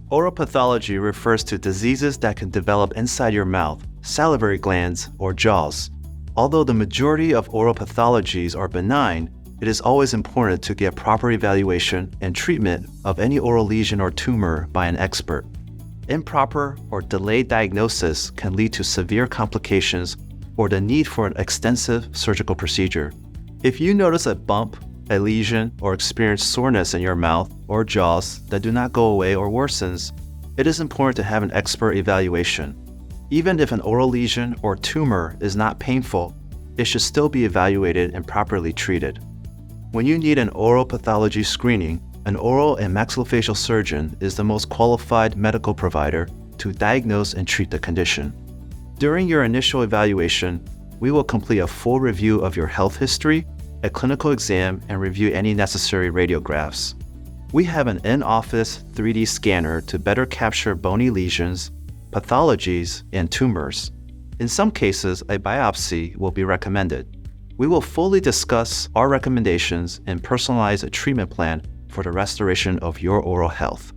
Oral pathology refers to diseases that can develop inside your mouth, salivary glands, or jaws. Although the majority of oral pathologies are benign, it is always important to get proper evaluation and treatment of any oral lesion or tumor by an expert. Improper or delayed diagnosis can lead to severe complications or the need for an extensive surgical procedure. If you notice a bump, a lesion, or experience soreness in your mouth or jaws that do not go away or worsens, it is important to have an expert evaluation. Even if an oral lesion or tumor is not painful, it should still be evaluated and properly treated. When you need an oral pathology screening, an oral and maxillofacial surgeon is the most qualified medical provider to diagnose and treat the condition. During your initial evaluation, we will complete a full review of your health history, a clinical exam, and review any necessary radiographs. We have an in-office 3D scanner to better capture bony lesions, pathologies, and tumors. In some cases, a biopsy will be recommended. We will fully discuss our recommendations and personalize a treatment plan for the restoration of your oral health.